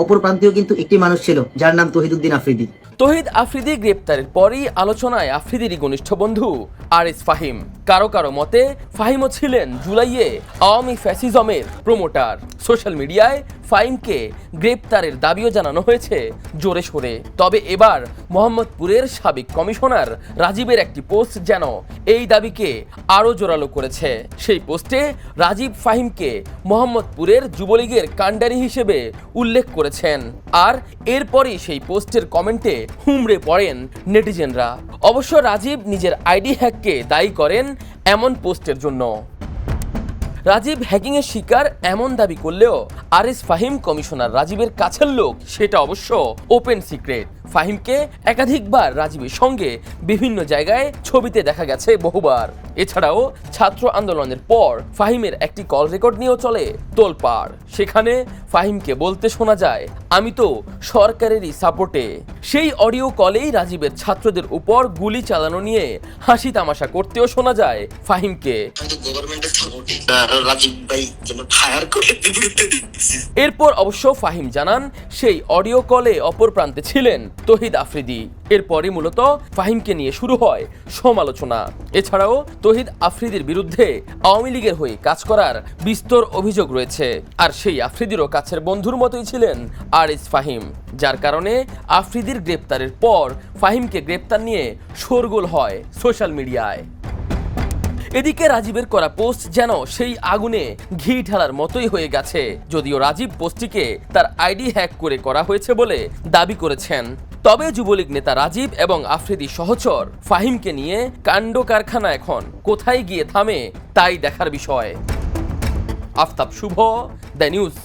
অপর প্রান্তেও কিন্তু একটি মানুষ ছিল যার নাম তহিদউদ্দিন আফ্রিদি। তহিদ আফ্রিদি গ্রেপ্তারের পরই আলোচনায় আফ্রিদিরই ঘনিষ্ঠ বন্ধু আরিস ফাহিম। কারো কারো মতে ফাহিমও ছিলেন জুলাইয়ে আওয়ামী ফ্যাসিজমের প্রমোটার। সোশ্যাল মিডিয়ায় ফাহিমকে গ্রেপ্তারের দাবিও জানানো হয়েছে জোরে সোরে। তবে এবার মোহাম্মদপুরের সাবেক কমিশনার রাজীবের একটি পোস্ট যেন এই দাবিকে আরও জোরালো করেছে। সেই পোস্টে রাজীব ফাহিমকে মোহাম্মদপুরের যুবলীগের কাণ্ডারি হিসেবে উল্লেখ করেছেন। আর এরপরই সেই পোস্টের কমেন্টে হুমড়ে পড়েন নেটিজেনরা। অবশ্য রাজীব নিজের আইডি হ্যাককে দায়ী করেন এমন পোস্টের জন্য। রাজীব হ্যাকিংয়ের শিকার এমন দাবি করলেও আরিস ফাহিম কমিশনার রাজীবের কাছের লোক, সেটা অবশ্য ওপেন সিক্রেট। ফাহিমকে একাধিকবার রাজীবের সঙ্গে বিভিন্ন জায়গায় ছবিতে দেখা গেছে বহুবার। এছাড়াও ছাত্র আন্দোলনের পর ফাহিমের একটি কল রেকর্ড নিয়েও চলে তোলপাড়। সেখানে ফাহিমকে বলতে শোনা যায়, আমি তো সরকারেরই সাপোর্টে। সেই অডিও কলেই রাজীবের ছাত্রদের উপর গুলি চালানো নিয়ে হাসি তামাশা করতেও শোনা যায় ফাহিমকে। এরপর অবশ্য ফাহিম জানান সেই অডিও কলে অপর প্রান্তে ছিলেন তহিদ আফ্রিদি। এরপরই মূলত ফাহিমকে নিয়ে শুরু হয় সমালোচনা। এছাড়াও তহিদ আফ্রিদির বিরুদ্ধে আওয়ামী লীগের হয়ে কাজ করার বিস্তর অভিযোগ রয়েছে। আর সেই আফ্রিদিরও কাছের বন্ধুর মতোই ছিলেন আরিস ফাহিম, যার কারণে আফ্রিদির গ্রেপ্তারের পর ফাহিমকে গ্রেপ্তার নিয়ে শোরগোল হয় সোশ্যাল মিডিয়ায়। এদিকে রাজীবের করা পোস্ট যেন সেই আগুনে ঘি ঢালার মতোই হয়ে গেছে। যদিও রাজীব পোস্টটিকে তার আইডি হ্যাক করে করা হয়েছে বলে দাবি করেছেন। তবে যুবলীগ নেতা রাজীব এবং আফ্রিদি সহচর ফাহিমকে নিয়ে কাণ্ড কারখানা এখন কোথায় গিয়ে থামে তাই দেখার বিষয়। আফতাব শুভ, দ্য নিউজ।